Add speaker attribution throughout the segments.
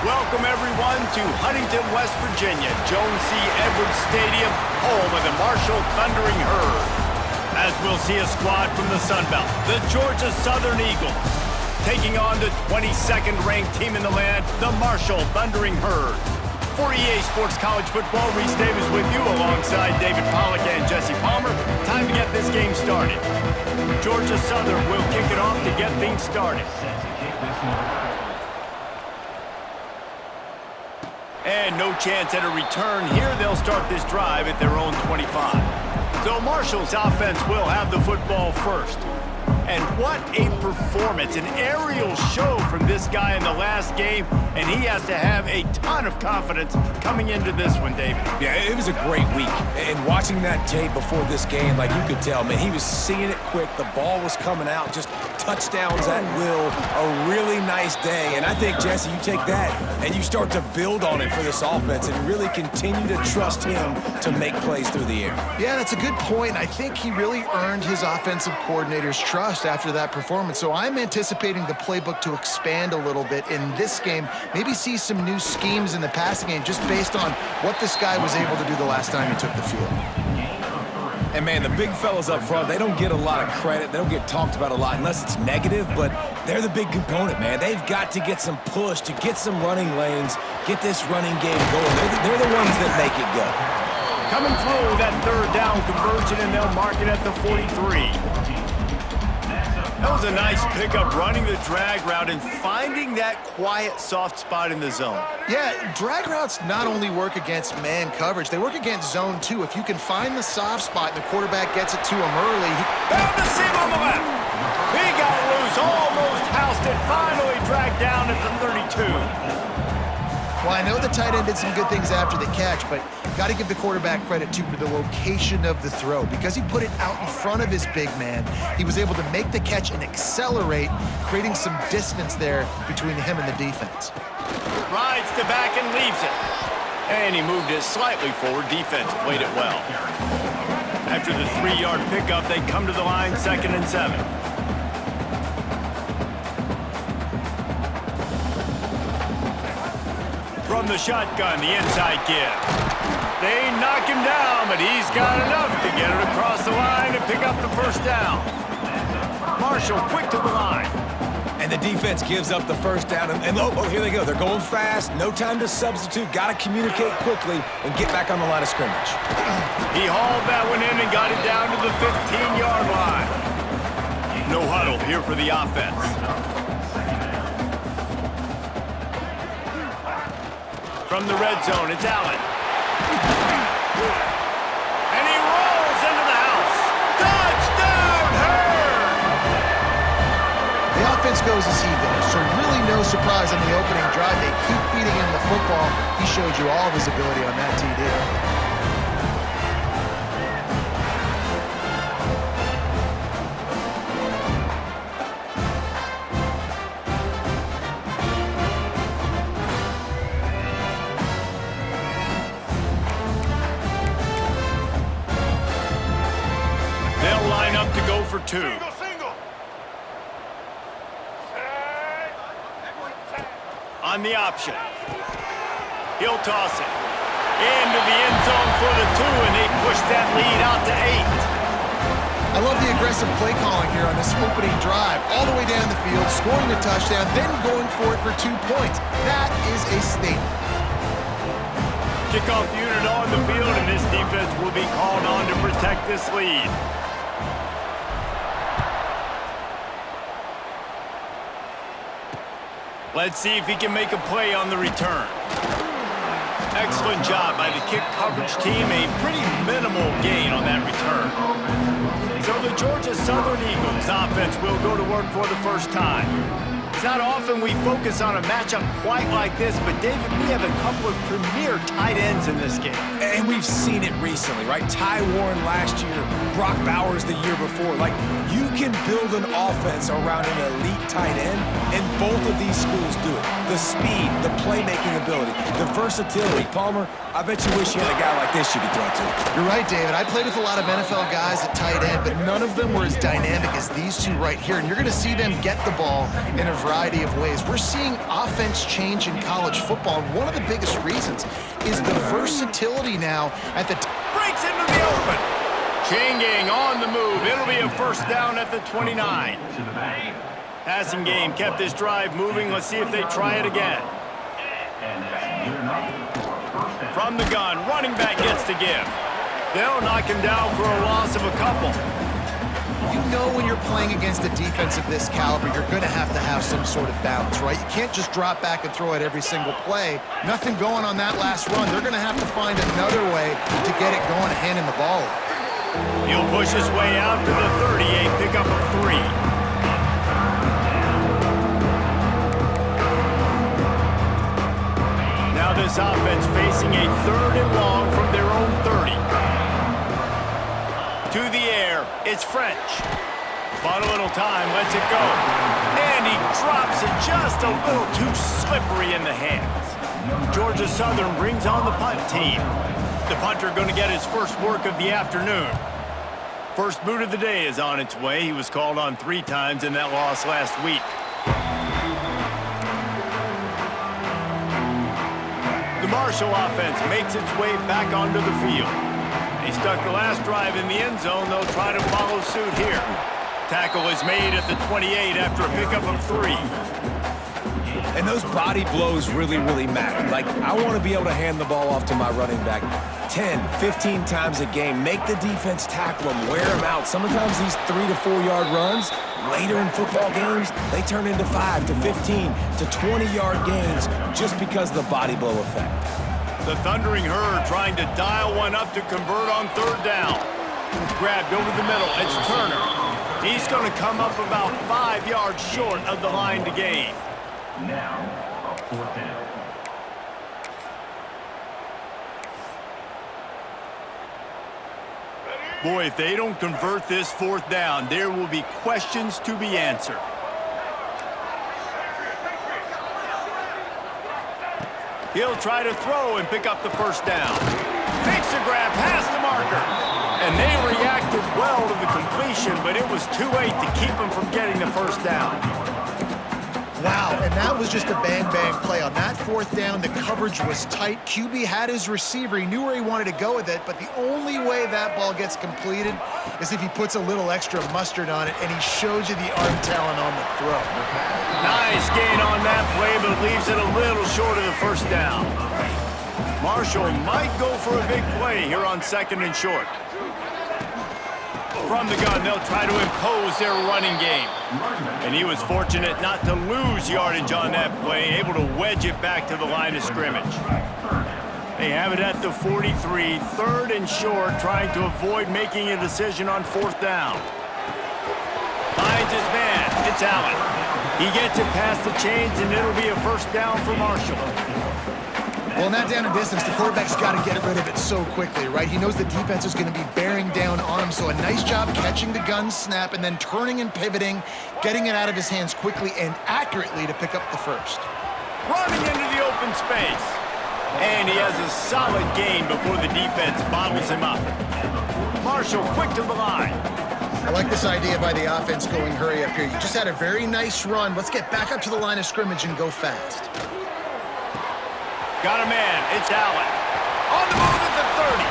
Speaker 1: Welcome, everyone, to Huntington, West Virginia, Jones C. Edwards Stadium, home of the Marshall Thundering Herd. As we'll see a squad from the Sun Belt, the Georgia Southern Eagles, taking on the 22nd-ranked team in the land, the Marshall Thundering Herd. For EA Sports College Football, Reese Davis with you alongside David Pollack and Jesse Palmer. Time to get this game started. Georgia Southern will kick it off to get things started. And no chance at a return here. They'll start this drive at their own 25. So Marshall's offense will have the football first. And what a performance, an aerial show from this guy in the last game, and he has to have a ton of confidence coming into this one, David.
Speaker 2: Yeah, it was a great week. And watching that tape before this game, like you could tell, man, he was seeing it quick. The ball was coming out, just touchdowns at will. A really nice day. And I think, Jesse, you take that and you start to build on it for this offense and really continue to trust him to make plays through the air.
Speaker 3: Yeah, that's a good point. I think he really earned his offensive coordinator's trust after that performance. So I'm anticipating the playbook to expand a little bit in this game, maybe see some new schemes in the passing game just based on what this guy was able to do the last time he took the field.
Speaker 2: And, man, the big fellas up front, they don't get a lot of credit. They don't get talked about a lot unless it's negative, but they're the big component, man. They've got to get some push, to get some running lanes, get this running game going. They're the ones that make it go.
Speaker 1: Coming through that third down conversion, and they'll mark it at the 43. That was a nice pickup, running the drag route and finding that quiet, soft spot in the zone.
Speaker 3: Yeah, drag routes not only work against man coverage, they work against zone too. If you can find the soft spot and the quarterback gets it to him early.
Speaker 1: Found the seam on the left. He got loose, almost housed it, finally dragged down at the 32.
Speaker 3: Well, I know the tight end did some good things after the catch, but got to give the quarterback credit, too, for the location of the throw. Because he put it out in front of his big man, he was able to make the catch and accelerate, creating some distance there between him and the defense.
Speaker 1: Rides to back and leaves it. And he moved it slightly forward. Defense played it well. After the 3-yard pickup, they come to the line, 2nd and 7. From the shotgun, the inside give. They knock him down, but he's got enough to get it across the line and pick up the first down. Marshall quick to the line.
Speaker 2: And the defense gives up the first down. And oh, here they go. They're going fast. No time to substitute. Got to communicate quickly and get back on the line of scrimmage.
Speaker 1: He hauled that one in and got it down to the 15-yard line. No huddle here for the offense. From the red zone, it's Allen. And he rolls into the house. Touchdown, Herd!
Speaker 3: The offense goes as he goes, so really no surprise on the opening drive. They keep feeding him the football. He showed you all of his ability on that TD.
Speaker 1: To go for 2. On the option. He'll toss it. Into the end zone for the 2, and they push that lead out to 8.
Speaker 3: I love the aggressive play calling here on this opening drive. All the way down the field, scoring a touchdown, then going for it for 2 points. That is a statement.
Speaker 1: Kickoff unit on the field, and this defense will be called on to protect this lead. Let's see if he can make a play on the return. Excellent job by the kick coverage team. A pretty minimal gain on that return. So the Georgia Southern Eagles offense will go to work for the first time. It's not often we focus on a matchup quite like this, but David, we have a couple of premier tight ends in this game.
Speaker 2: And we've seen it recently, right? Ty Warren last year, Brock Bowers the year before. Like, you can build an offense around an elite tight end, and both of these schools do it. The speed, the playmaking ability, the versatility. Palmer, I bet you wish you had a guy like this you could throw to.
Speaker 3: You're right, David. I played with a lot of NFL guys at tight end, but none of them were as dynamic as these two right here. And you're going to see them get the ball in a variety variety of ways. We're seeing offense change in college football, and one of the biggest reasons is the versatility now at the
Speaker 1: breaks into the open. Changing on the move. It'll be a first down at the 29. Passing game kept this drive moving. Let's see if they try it again. From the gun, running back gets to give. They'll knock him down for a loss of a couple.
Speaker 3: You know when you're playing against a defense of this caliber, you're going to have some sort of balance, right? You can't just drop back and throw it every single play. Nothing going on that last run. They're going to have to find another way to get it going and handing the ball.
Speaker 1: He'll push his way out to the 38, pick up a 3. Now this offense facing a 3rd and long from their own 30. To the air, it's French. Bought a little time, lets it go. And he drops it just a little too slippery in the hands. Georgia Southern brings on the punt team. The punter going to get his first work of the afternoon. First boot of the day is on its way. He was called on 3 times in that loss last week. The Marshall offense makes its way back onto the field. They stuck the last drive in the end zone. They'll try to follow suit here. Tackle is made at the 28 after a pickup of 3.
Speaker 2: And those body blows really, really matter. Like, I want to be able to hand the ball off to my running back 10, 15 times a game. Make the defense tackle him, wear him out. Sometimes these 3 to 4 yard runs, later in football games, they turn into 5 to 15 to 20 yard gains just because of the body blow effect.
Speaker 1: The Thundering Herd trying to dial one up to convert on 3rd down. Grabbed over the middle. It's Turner. He's going to come up about 5 yards short of the line to gain.
Speaker 4: Now, a 4th down.
Speaker 1: Boy, if they don't convert this 4th down, there will be questions to be answered. He'll try to throw and pick up the first down. Makes a grab past the marker. And they reacted well to the completion, but it was too late to keep him from getting the first down.
Speaker 3: Wow, and that was just a bang-bang play. On that 4th down, the coverage was tight. QB had his receiver. He knew where he wanted to go with it, but the only way that ball gets completed is if he puts a little extra mustard on it, and he shows you the arm talent on the throw.
Speaker 1: Nice gain on that play, but leaves it a little short of the first down. Marshall might go for a big play here on 2nd and short. From the gun, they'll try to impose their running game. And he was fortunate not to lose yardage on that play, able to wedge it back to the line of scrimmage. They have it at the 43, 3rd and short, trying to avoid making a decision on 4th down. Finds his man, it's Allen. He gets it past the chains, and it'll be a first down for Marshall.
Speaker 3: Well, in that down and distance, the quarterback's got to get rid of it so quickly, right? He knows the defense is going to be bearing down on him, so a nice job catching the gun snap and then turning and pivoting, getting it out of his hands quickly and accurately to pick up the first.
Speaker 1: Running into the open space. And he has a solid gain before the defense bottles him up. Marshall quick to the line.
Speaker 3: I like this idea by the offense going hurry up here. You just had a very nice run. Let's get back up to the line of scrimmage and go fast.
Speaker 1: Got a man, it's Allen. On the move at the 30.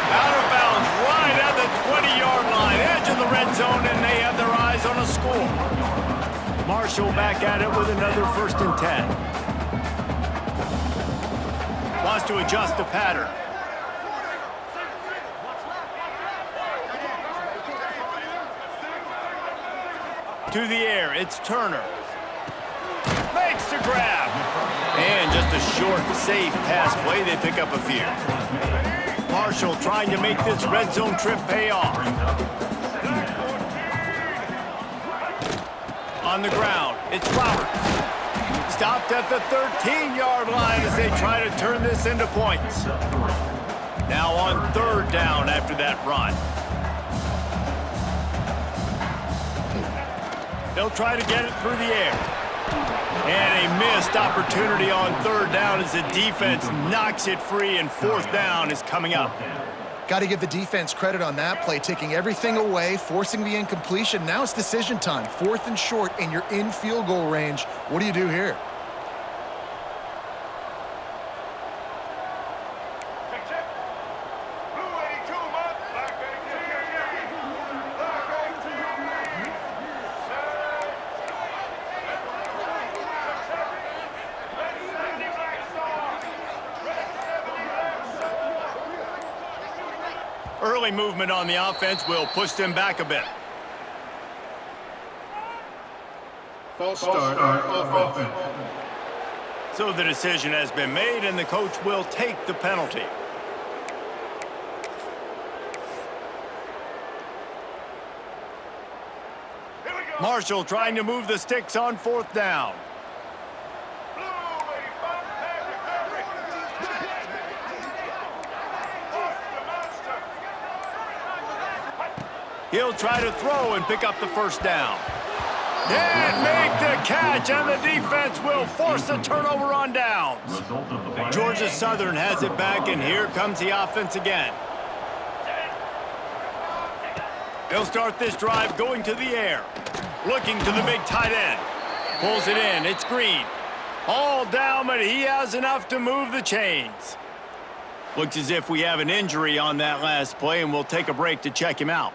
Speaker 1: Out of bounds, right at the 20-yard line. Edge of the red zone, and they have their eyes on a score. Marshall back at it with another 1st and 10. Wants to adjust the pattern. To the air, it's Turner. Makes the grab. And just a short, safe pass play. They pick up a few. Marshall trying to make this red zone trip pay off. On the ground, it's Roberts. Stopped at the 13-yard line as they try to turn this into points. Now on 3rd down after that run. They'll try to get it through the air. And a missed opportunity on 3rd down as the defense knocks it free, and 4th down is coming up.
Speaker 3: Got to give the defense credit on that play, taking everything away, forcing the incompletion. Now it's decision time. 4th and short, and you're in field goal range. What do you do here?
Speaker 1: Early movement on the offense will push them back a bit.
Speaker 4: False start on offense.
Speaker 1: So the decision has been made, and the coach will take the penalty. Marshall trying to move the sticks on 4th down. He'll try to throw and pick up the 1st down. And make the catch, and the defense will force a turnover on downs. Georgia Southern has it back, and here comes the offense again. They'll start this drive going to the air. Looking to the big tight end. Pulls it in. It's Green. All down, but he has enough to move the chains. Looks as if we have an injury on that last play, and we'll take a break to check him out.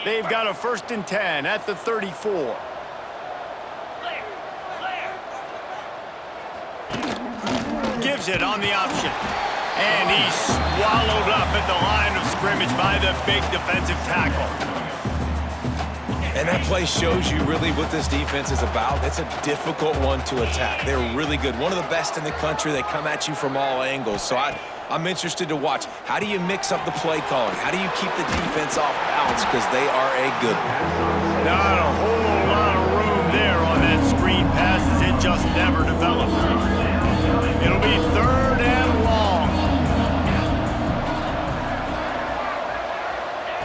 Speaker 1: They've got a 1st and 10 at the 34. Gives it on the option. And he's swallowed up at the line of scrimmage by the big defensive tackle.
Speaker 2: And that play shows you really what this defense is about. It's a difficult one to attack. They're really good. One of the best in the country. They come at you from all angles. So I'm interested to watch. How do you mix up the play calling? How do you keep the defense off balance? Because they are a good one.
Speaker 1: Not a whole lot of room there on that screen pass as it just never developed. It'll be 3rd and long.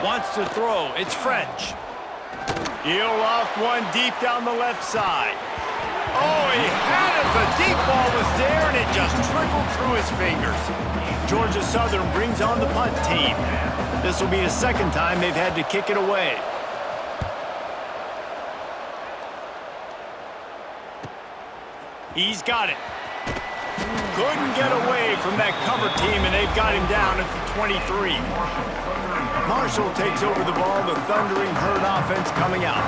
Speaker 1: Wants to throw. It's French. He'll loft one deep down the left side. Oh, he had it. The deep ball was there, and it just trickled through his fingers. Georgia Southern brings on the punt team. This will be the 2nd time they've had to kick it away. He's got it. Couldn't get away from that cover team, and they've got him down at the 23. Marshall takes over the ball, the Thundering Herd offense coming out.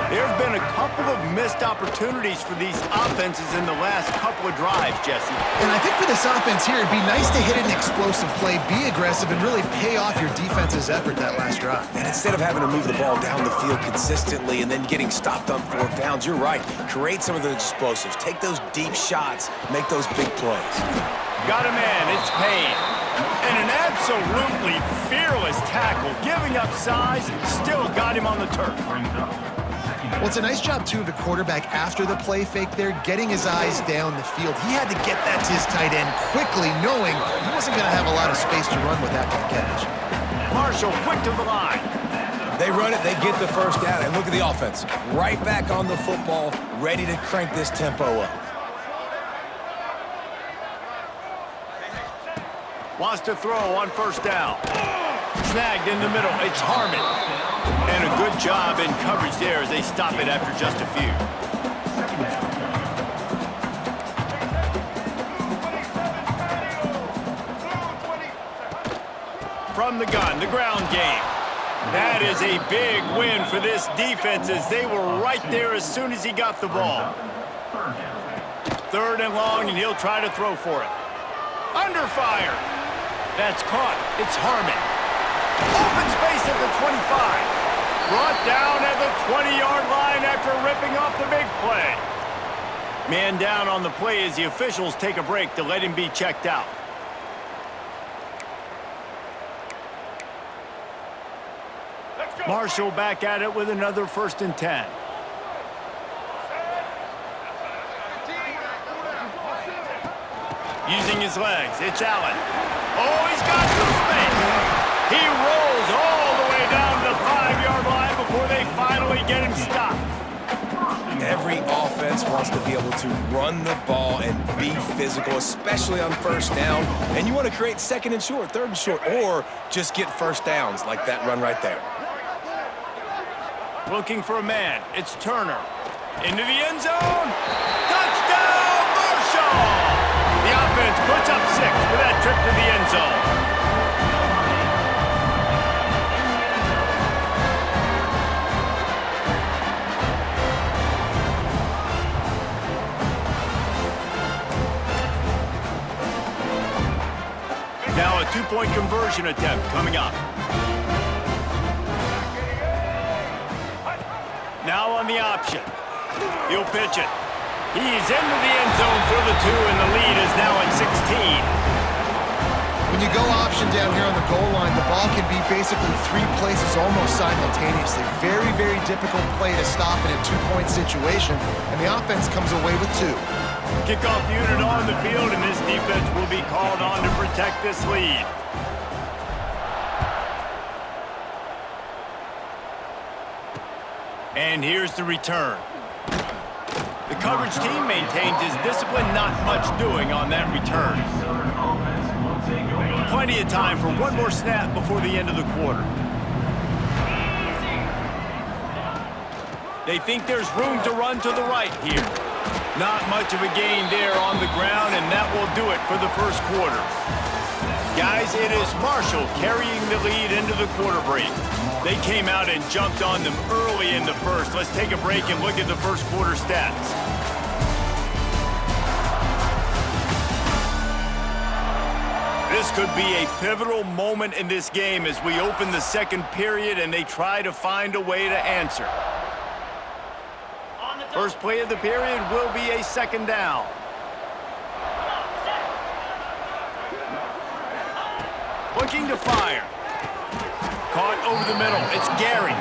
Speaker 1: There have been a couple of missed opportunities for these offenses in the last couple of drives, Jesse.
Speaker 3: And I think for this offense here, it'd be nice to hit an explosive play, be aggressive, and really pay off your defense's effort that last drive.
Speaker 2: And instead of having to move the ball down the field consistently and then getting stopped on 4th downs, you're right. Create some of those explosives. Take those deep shots. Make those big plays.
Speaker 1: Got him in. It's Payne. And an absolutely fearless tackle, giving up size, still got him on the turf.
Speaker 3: Well, it's a nice job, too, of the quarterback after the play fake there, getting his eyes down the field. He had to get that to his tight end quickly, knowing he wasn't going to have a lot of space to run with after the catch.
Speaker 1: Marshall quick to the line.
Speaker 2: They run it, they get the 1st down, and look at the offense. Right back on the football, ready to crank this tempo up.
Speaker 1: Wants to throw on 1st down. Snagged in the middle. It's Harmon. And a good job in coverage there as they stop it after just a few. From the gun, the ground game. That is a big win for this defense as they were right there as soon as he got the ball. 3rd and long, and he'll try to throw for it. Under fire. That's caught. It's Harmon. Open space at the 25. Brought down at the 20-yard line after ripping off the big play. Man down on the play as the officials take a break to let him be checked out. Marshall back at it with another 1st and 10. Using his legs, it's Allen. Oh, he's got some space. He rolls all the way down to the 5-yard line before they finally get him stopped.
Speaker 2: every offense wants to be able to run the ball and be physical, especially on first down. And you want to create second and short, third and short, or just get first downs like that run right there.
Speaker 1: Looking for a man. It's Turner. Into the end zone. Touchdown, Marshall! The offense puts up 6 with that trip to the end zone. Now a 2-point conversion attempt coming up. Now on the option. He'll pitch it. He's into the end zone for the 2, and the lead is now at 16.
Speaker 3: When you go option down here on the goal line, the ball can be basically 3 places almost simultaneously. Very, very difficult play to stop in a 2-point situation, and the offense comes away with 2.
Speaker 1: Kickoff unit on the field, and this defense will be called on to protect this lead. And here's the return. The coverage team maintains his discipline, not much doing on that return. Plenty of time for one more snap before the end of the quarter. They think there's room to run to the right here. Not much of a gain there on the ground, and that will do it for the first quarter. Guys, it is Marshall carrying the lead into the quarter break. They came out and jumped on them early in the first. Let's take a break and look at the first quarter stats. This could be a pivotal moment in this game as we open the second period and they try to find a way to answer. First play of the period will be a second down. Looking to fire. Caught over the middle. It's Gary.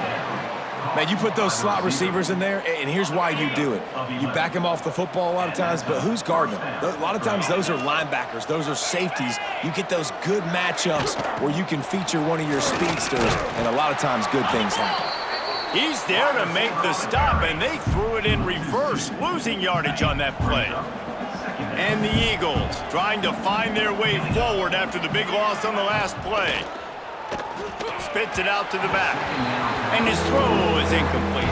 Speaker 2: Man, you put those slot receivers in there, and here's why you do it. You back them off the football a lot of times, but who's guarding them? A lot of times those are linebackers. Those are safeties. You get those good matchups where you can feature one of your speedsters, and a lot of times good things happen.
Speaker 1: He's there to make the stop, and they threw it in reverse, losing yardage on that play. And the Eagles trying to find their way forward after the big loss on the last play. Spits it out to the back. And his throw is incomplete.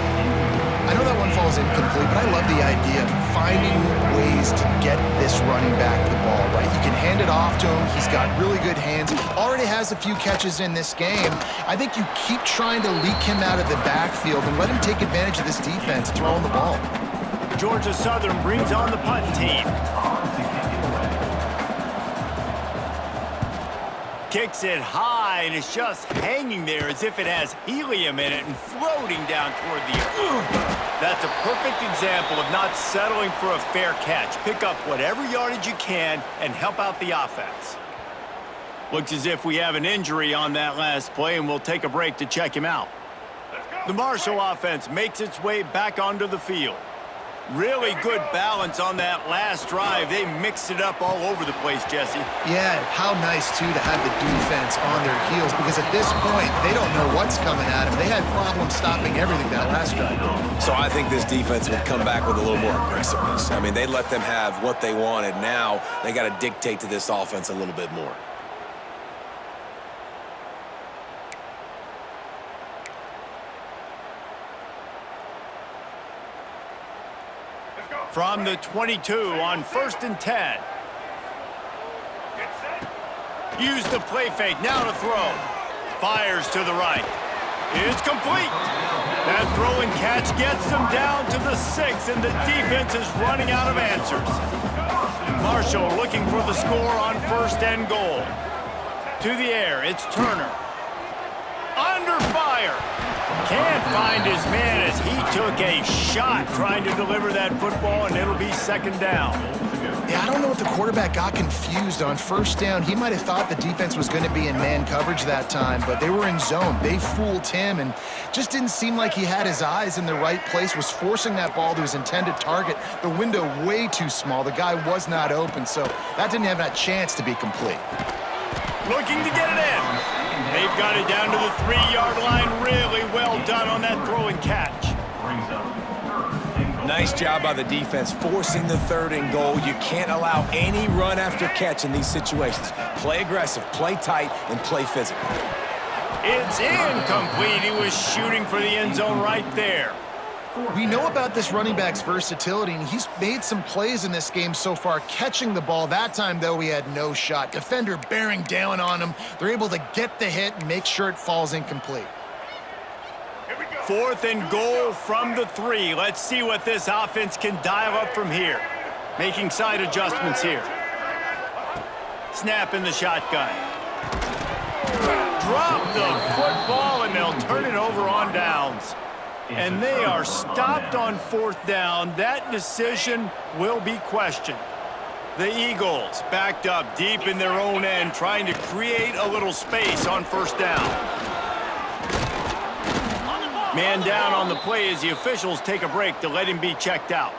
Speaker 3: I know that one falls incomplete, but I love the idea of finding ways to get this running back the ball, right? You can hand it off to him. He's got really good hands. Already has a few catches in this game. I think you keep trying to leak him out of the backfield and let him take advantage of this defense throwing the ball.
Speaker 1: Georgia Southern brings on the punt team. Kicks it high, and it's just hanging there as if it has helium in it and floating down toward the earth. That's a perfect example of not settling for a fair catch. Pick up whatever yardage you can and help out the offense. Looks as if we have an injury on that last play, and we'll take a break to check him out. The Marshall offense makes its way back onto the field. Really good balance on that last drive. They mixed it up all over the place, Jesse.
Speaker 3: Yeah, how nice, too, to have the defense on their heels, because at this point, they don't know what's coming at them. They had problems stopping everything that last drive.
Speaker 2: So I think this defense would come back with a little more aggressiveness. I mean, they let them have what they wanted. Now they got to dictate to this offense a little bit more.
Speaker 1: From the 22 on 1st and 10. Use the play fake, now to throw. Fires to the right. It's complete. That throw and catch gets them down to the 6, and the defense is running out of answers. Marshall looking for the score on 1st and goal. To the air, it's Turner. Under fire. Can't find his man as he took a shot trying to deliver that football, and it'll be 2nd down.
Speaker 3: Yeah, I don't know if the quarterback got confused on 1st down. He might have thought the defense was going to be in man coverage that time, but they were in zone. They fooled him and just didn't seem like he had his eyes in the right place, was forcing that ball to his intended target. The window way too small. The guy was not open, so that didn't have that chance to be complete.
Speaker 1: Looking to get it in. They've got it down to the 3-yard line. Really well done on that throw and catch.
Speaker 2: Nice job by the defense, forcing the 3rd and goal. You can't allow any run after catch in these situations. Play aggressive, play tight, and play physical.
Speaker 1: It's incomplete. He was shooting for the end zone right there.
Speaker 3: We know about this running back's versatility, and he's made some plays in this game so far, catching the ball. That time, though, he had no shot. Defender bearing down on him. They're able to get the hit and make sure it falls incomplete.
Speaker 1: 4th and goal from the 3. Let's see what this offense can dial up from here. Making side adjustments here. Snap in the shotgun. Drop the football, and they'll turn it over on downs. And they are stopped on 4th down. That decision will be questioned. The Eagles backed up deep in their own end, trying to create a little space on 1st down. Man down on the play as the officials take a break to let him be checked out.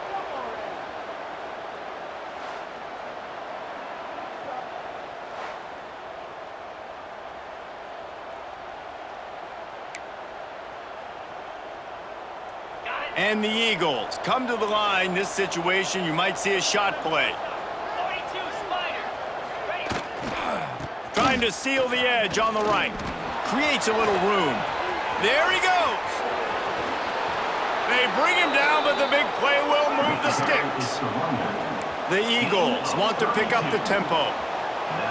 Speaker 1: And the Eagles come to the line. This situation, you might see a shot play. Trying to seal the edge on the right. Creates a little room. There he goes. They bring him down, but the big play will move the sticks. The Eagles want to pick up the tempo.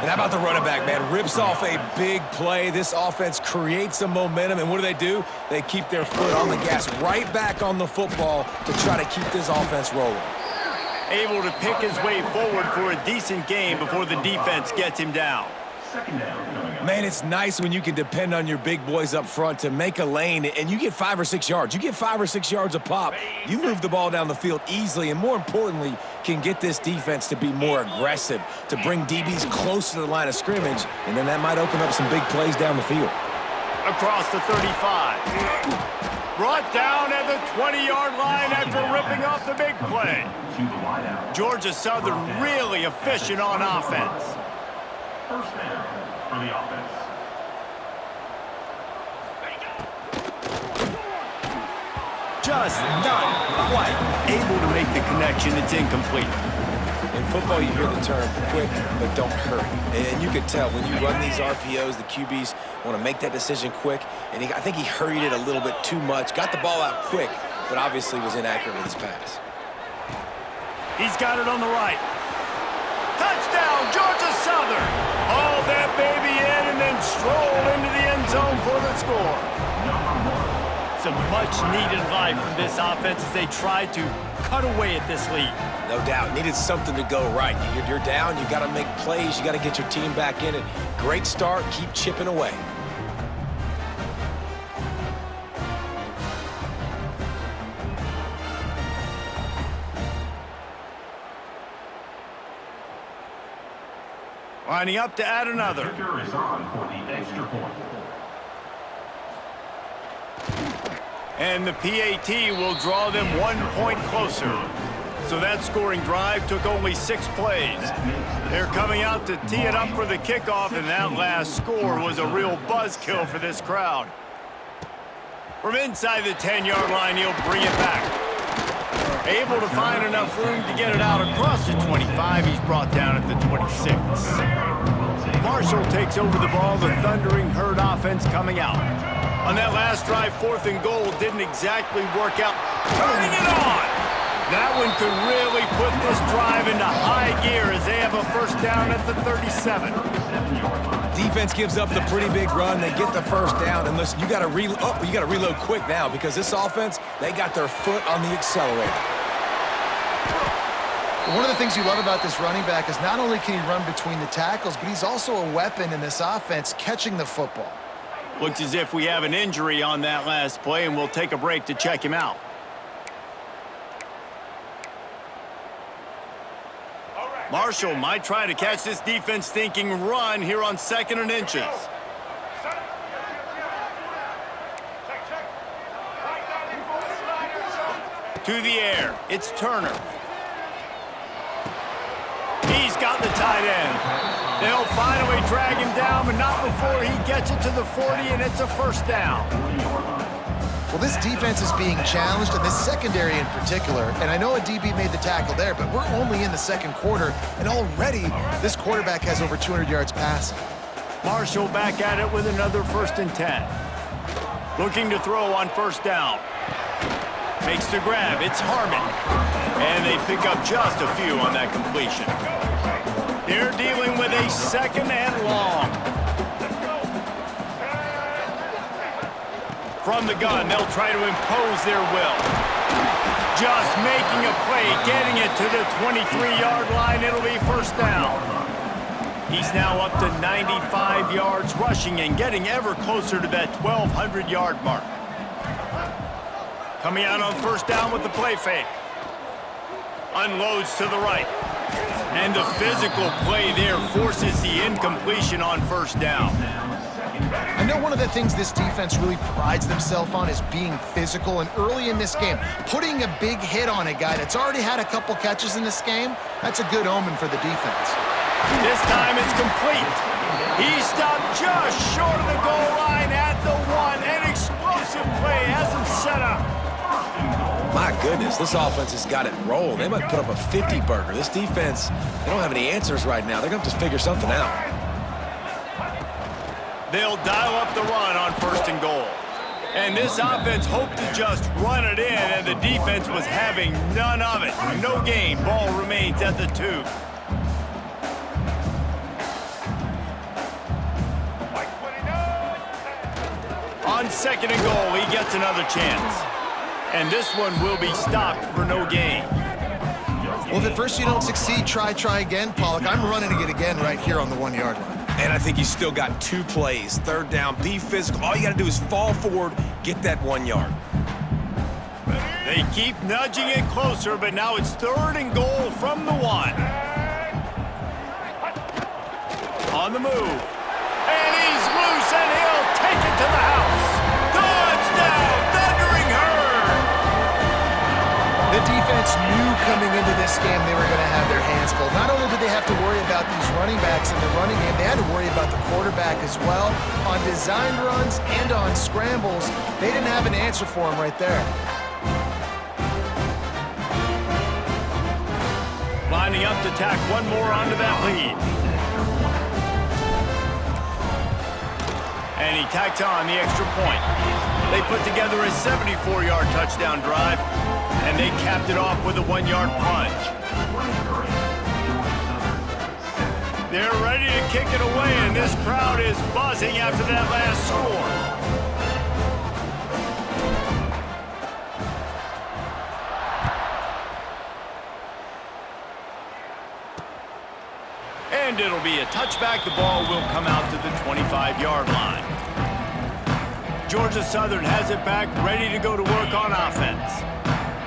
Speaker 2: And how about the running back, man? Rips off a big play. This offense creates some momentum, and what do? They keep their foot on the gas, right back on the football to try to keep this offense rolling.
Speaker 1: Able to pick his way forward for a decent game before the defense gets him down.
Speaker 2: Man, it's nice when you can depend on your big boys up front to make a lane, and you get 5 or 6 yards. You get 5 or 6 yards a pop. You move the ball down the field easily, and more importantly, can get this defense to be more aggressive, to bring DBs close to the line of scrimmage, and then that might open up some big plays down the field.
Speaker 1: Across the 35. Brought down at the 20-yard line after ripping off the big play. Georgia Southern really efficient on offense.
Speaker 4: 1st down for the offense.
Speaker 1: Just not quite able to make the connection. It's incomplete.
Speaker 2: In football, you hear the term quick, but don't hurry. And you can tell when you run these RPOs, the QBs want to make that decision quick. And I think he hurried it a little bit too much. Got the ball out quick, but obviously was inaccurate with his pass.
Speaker 1: He's got it on the right. Touchdown, Georgia Southern. Haul that baby in and then stroll into the end zone for the score. Some much-needed life from this offense as they try to cut away at this lead.
Speaker 2: No doubt. Needed something to go right. You're down. You got to make plays. You got to get your team back in it. Great start. Keep chipping away.
Speaker 1: Lining up to add another.
Speaker 4: Kicker is on for the extra point.
Speaker 1: And the PAT will draw them 1 point closer. So that scoring drive took only 6 plays. They're coming out to tee it up for the kickoff, and that last score was a real buzzkill for this crowd. From inside the 10-yard line, he'll bring it back. Able to find enough room to get it out across the 25. He's brought down at the 26. Marshall takes over the ball. The Thundering Herd offense coming out. On that last drive, 4th and goal didn't exactly work out. Turning it on! That one could really put this drive into high gear as they have a 1st down at the 37.
Speaker 2: Defense gives up the pretty big run. They get the 1st down, and listen, you got to reload quick now because this offense, they got their foot on the accelerator.
Speaker 3: One of the things you love about this running back is not only can he run between the tackles, but he's also a weapon in this offense catching the football.
Speaker 1: Looks as if we have an injury on that last play, and we'll take a break to check him out. Marshall might try to catch this defense thinking run here on 2nd and inches. To the air, it's Turner. He's got the tight end. They'll finally drag him down, but not before he gets it to the 40, and it's a 1st down.
Speaker 3: Well, this defense is being challenged, and this secondary in particular. And I know a DB made the tackle there, but we're only in the second quarter, and already this quarterback has over 200 yards passing.
Speaker 1: Marshall back at it with another 1st and 10. Looking to throw on 1st down. Makes the grab. It's Harmon. And they pick up just a few on that completion. They're dealing with a 2nd and long. From the gun, they'll try to impose their will. Just making a play, getting it to the 23-yard line. It'll be 1st down. He's now up to 95 yards rushing and getting ever closer to that 1,200-yard mark. Coming out on 1st down with the play fake. Unloads to the right. And the physical play there forces the incompletion on 1st down.
Speaker 3: I know one of the things this defense really prides themselves on is being physical, and early in this game, putting a big hit on a guy that's already had a couple catches in this game, that's a good omen for the defense.
Speaker 1: This time it's complete. He stopped just short of the goal line at the 1. An explosive play has him set up.
Speaker 2: My goodness, this offense has got it rolled. They might put up a 50-burger. This defense, they don't have any answers right now. They're going to have to figure something out.
Speaker 1: They'll dial up the run on 1st and goal. And this offense hoped to just run it in, and the defense was having none of it. No gain. Ball remains at the 2. On 2nd and goal, he gets another chance. And this one will be stopped for no gain.
Speaker 3: Well, if at first you don't succeed, try again. Pollock, I'm running it again right here on the 1-yard line.
Speaker 2: And I think you still got 2 plays. 3rd down, be physical. All you got to do is fall forward, get that 1 yard.
Speaker 1: They keep nudging it closer, but now it's 3rd and goal from the 1. On the move. And he's loose, and he'll take it to the house. Touchdown, Thundering Herd!
Speaker 3: The defense knew coming into this game they were going to have their hands full. Not only did they have to worry about these running backs in the running game, they had to worry about the quarterback as well. On designed runs and on scrambles, they didn't have an answer for him right there.
Speaker 1: Lining up to tack one more onto that lead. And he tacks on the extra point. They put together a 74-yard touchdown drive, and they capped it off with a 1-yard plunge. They're ready to kick it away, and this crowd is buzzing after that last score. And it'll be a touchback. The ball will come out to the 25-yard line. Georgia Southern has it back, ready to go to work on offense.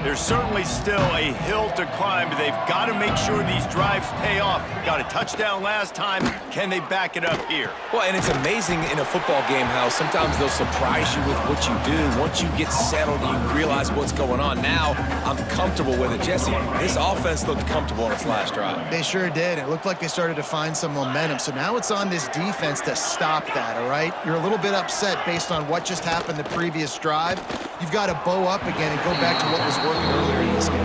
Speaker 1: There's certainly still a hill to climb, but they've got to make sure these drives pay off. Got a touchdown last time. Can they back it up here?
Speaker 2: Well, and it's amazing in a football game how sometimes they'll surprise you with what you do. Once you get settled, you realize what's going on. Now, I'm comfortable with it. Jesse, this offense looked comfortable on its last drive.
Speaker 3: They sure did. It looked like they started to find some momentum. So now it's on this defense to stop that, all right? You're a little bit upset based on what just happened the previous drive. You've got to bow up again and go back to what was working earlier in this game.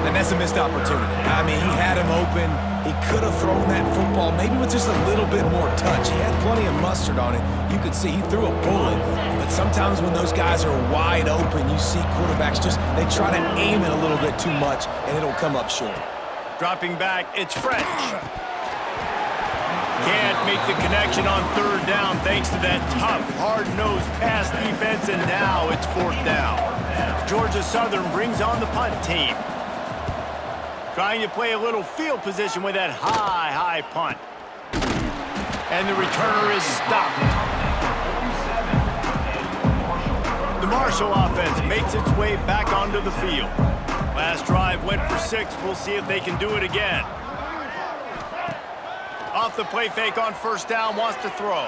Speaker 2: And that's a missed opportunity. I mean, he had him open. He could have thrown that football maybe with just a little bit more touch. He had plenty of mustard on it. You could see he threw a bullet. But sometimes when those guys are wide open, you see quarterbacks they try to aim it a little bit too much, and it'll come up short.
Speaker 1: Dropping back, it's French. Can't make the connection on 3rd down thanks to that tough, hard-nosed pass defense, and now it's 4th down. Georgia Southern brings on the punt team. Trying to play a little field position with that high punt. And the returner is stopped. The Marshall offense makes its way back onto the field. Last drive went for 6. We'll see if they can do it again. Off the play fake on 1st down, wants to throw.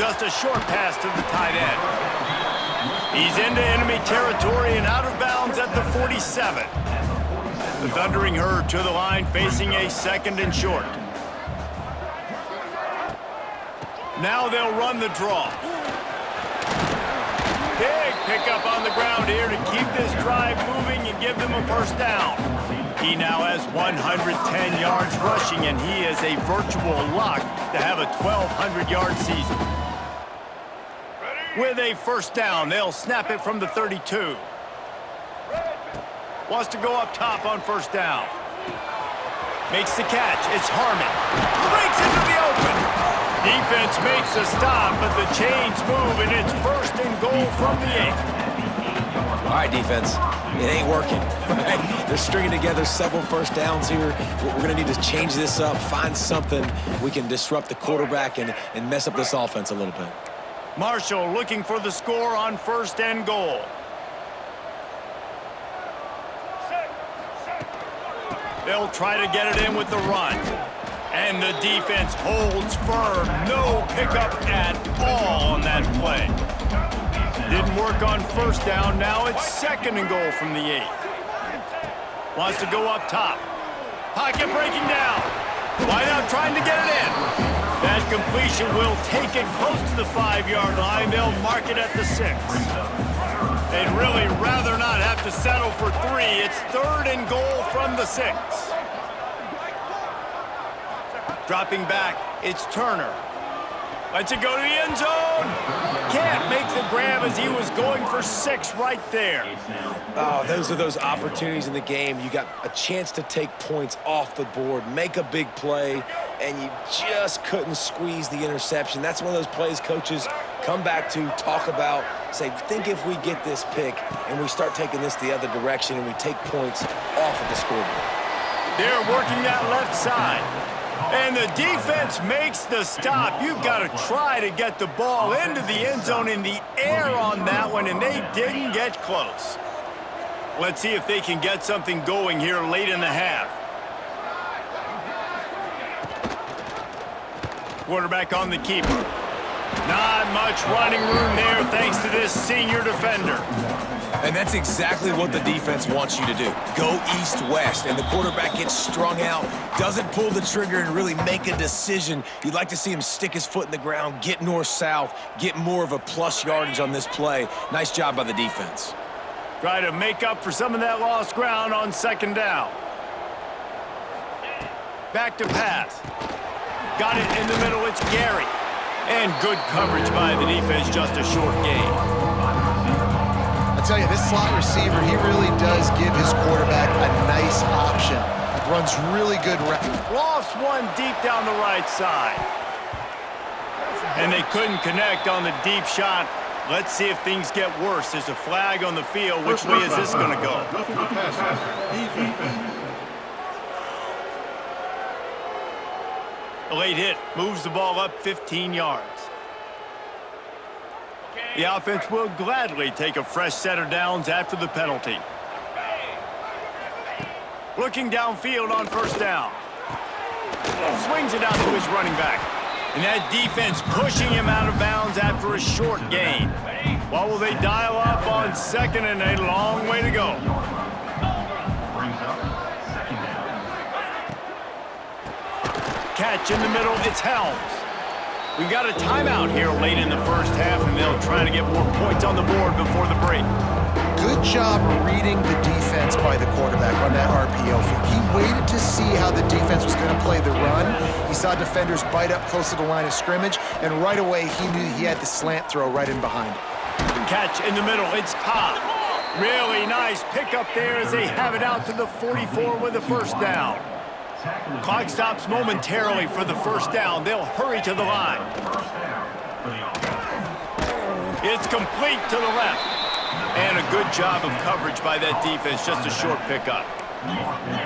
Speaker 1: Just a short pass to the tight end. He's into enemy territory and out of bounds at the 47. The Thundering Herd to the line, facing a 2nd and short. Now they'll run the draw. Big pick up on the ground here to keep this drive moving and give them a first down. He now has 110 yards rushing, and he is a virtual lock to have a 1,200-yard season. With a first down, they'll snap it from the 32. Wants to go up top on first down. Makes the catch. It's Harmon. Breaks into the open. Defense makes a stop, but the chains move, and it's first and goal from the 8.
Speaker 2: All right, defense. It ain't working. They're stringing together several first downs here. We're going to need to change this up, find something we can disrupt the quarterback and mess up this offense a little bit.
Speaker 1: Marshall looking for the score on first and goal. They'll try to get it in with the run. And the defense holds firm. No pickup at all on that play. Didn't work on first down. Now it's second and goal from the 8. Wants to go up top. Pocket breaking down. Wide out trying to get it in. That completion will take it close to the 5-yard line. They'll mark it at the 6. They'd really rather not have to settle for 3. It's third and goal from the 6. Dropping back, it's Turner. Lets it go to the end zone. Can't make the grab as he was going for 6 right there.
Speaker 2: Oh, those are those opportunities in the game. You got a chance to take points off the board, make a big play, and you just couldn't squeeze the interception. That's one of those plays coaches come back to, talk about, say, think if we get this pick and we start taking this the other direction and we take points off of the scoreboard.
Speaker 1: They're working that left side. And the defense makes the stop. You've got to try to get the ball into the end zone in the air on that one, and they didn't get close. Let's see if they can get something going here late in the half. Quarterback on the keeper. Not much running room there thanks to this senior defender.
Speaker 2: And that's exactly what the defense wants you to do. Go east-west, and the quarterback gets strung out, doesn't pull the trigger and really make a decision. You'd like to see him stick his foot in the ground, get north-south, get more of a plus yardage on this play. Nice job by the defense.
Speaker 1: Try to make up for some of that lost ground on second down. Back to pass. Got it in the middle, it's Gary. And good coverage by the defense, just a short gain.
Speaker 3: I tell you, this slot receiver, he really does give his quarterback a nice option. Runs really good routes.
Speaker 1: Lost one deep down the right side. And they couldn't connect on the deep shot. Let's see if things get worse. There's a flag on the field. Which way is this going to go? A late hit moves the ball up 15 yards. The offense will gladly take a fresh set of downs after the penalty. Looking downfield on first down. Swings it out to his running back. And that defense pushing him out of bounds after a short gain. What will they dial up on second, and a long way to go? Catch in the middle, it's Helms. We've got a timeout here late in the first half, and they'll try to get more points on the board before the break.
Speaker 3: Good job reading the defense by the quarterback on that RPO feed. He waited to see how the defense was going to play the run. He saw defenders bite up close to the line of scrimmage, and right away he knew he had the slant throw right in behind him.
Speaker 1: Catch in the middle, it's Cobb. Really nice pickup there as they have it out to the 44 with a first down. Clock stops momentarily for the first down. They'll hurry to the line. It's complete to the left. And a good job of coverage by that defense, just a short pickup.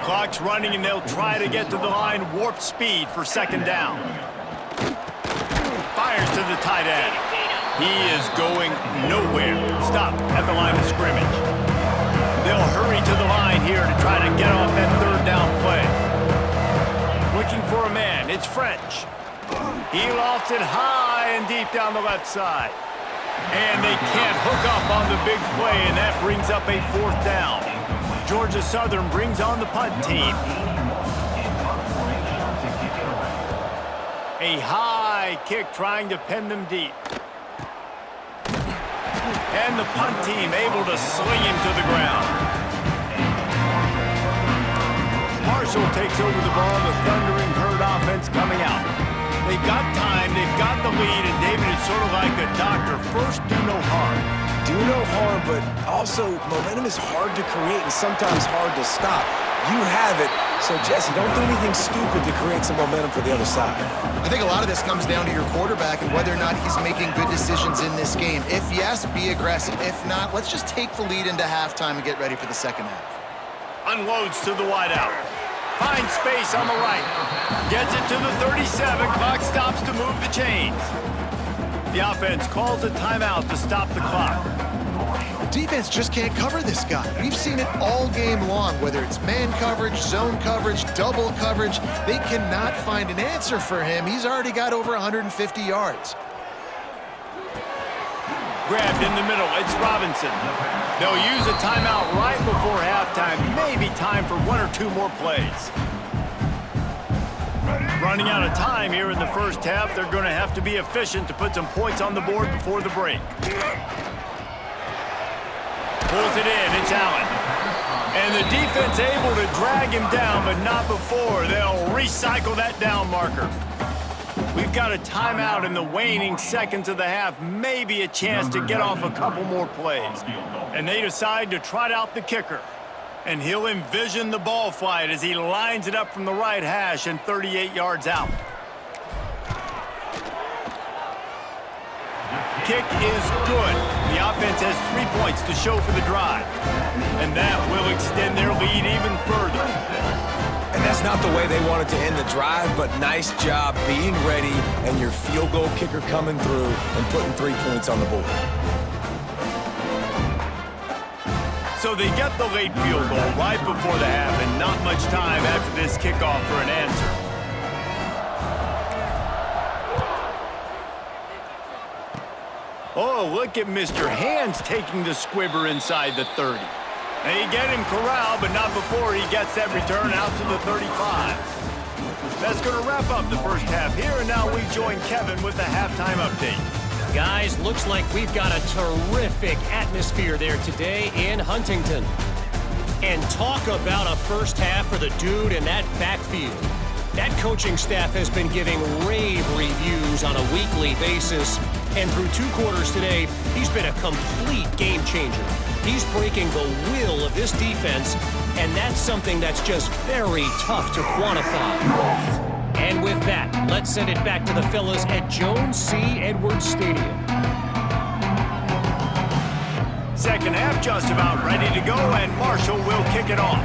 Speaker 1: Clock's running, and they'll try to get to the line warp speed for second down. Fires to the tight end. He is going nowhere. Stop at the line of scrimmage. They'll hurry to the line here to try to get off that third down play. Looking for a man, it's French. He lofts it high and deep down the left side. And they can't hook up on the big play, and that brings up a fourth down. Georgia Southern brings on the punt team. A high kick trying to pin them deep. And the punt team able to sling him to the ground. Marshall takes over the ball. The Thundering Herd offense coming out. They've got time, they've got the lead, and David is sort of like a doctor. First, do no harm.
Speaker 2: Do no harm, but also momentum is hard to create and sometimes hard to stop. You have it, so Jesse, don't do anything stupid to create some momentum for the other side.
Speaker 3: I think a lot of this comes down to your quarterback and whether or not he's making good decisions in this game. If yes, be aggressive. If not, let's just take the lead into halftime and get ready for the second half.
Speaker 1: Unloads to the wideout. Finds space on the right. Gets it to the 37. Clock stops to move the chains. The offense calls a timeout to stop the clock.
Speaker 3: Defense just can't cover this guy. We've seen it all game long, whether it's man coverage, zone coverage, double coverage. They cannot find an answer for him. He's already got over 150 yards.
Speaker 1: Grabbed in the middle. It's Robinson. They'll use a timeout right before halftime. Maybe time for one or two more plays. Running out of time here in the first half. They're going to have to be efficient to put some points on the board before the break. Pulls it in. It's Allen. And the defense able to drag him down, but not before. They'll recycle that down marker. We've got a timeout in the waning seconds of the half. Maybe a chance to get off a couple more plays. And they decide to trot out the kicker. And he'll envision the ball flight as he lines it up from the right hash and 38 yards out. Kick is good. The offense has 3 points to show for the drive. And that will extend their lead even further.
Speaker 2: And that's not the way they wanted to end the drive, but nice job being ready and your field goal kicker coming through and putting 3 points on the board.
Speaker 1: So they get the late field goal right before the half, and not much time after this kickoff for an answer. Oh, look at Mr. Hands taking the squibber inside the 30. They get him corralled, but not before he gets that return out to the 35. That's going to wrap up the first half here, and now we join Kevin with the halftime update.
Speaker 5: Guys, looks like we've got a terrific atmosphere there today in Huntington. And talk about a first half for the dude in that backfield. That coaching staff has been giving rave reviews on a weekly basis. And through 2 quarters today, he's been a complete game changer. He's breaking the will of this defense, and that's something that's just very tough to quantify. And with that, let's send it back to the fellas at Jones C. Edwards Stadium.
Speaker 1: Second half just about ready to go, and Marshall will kick it off.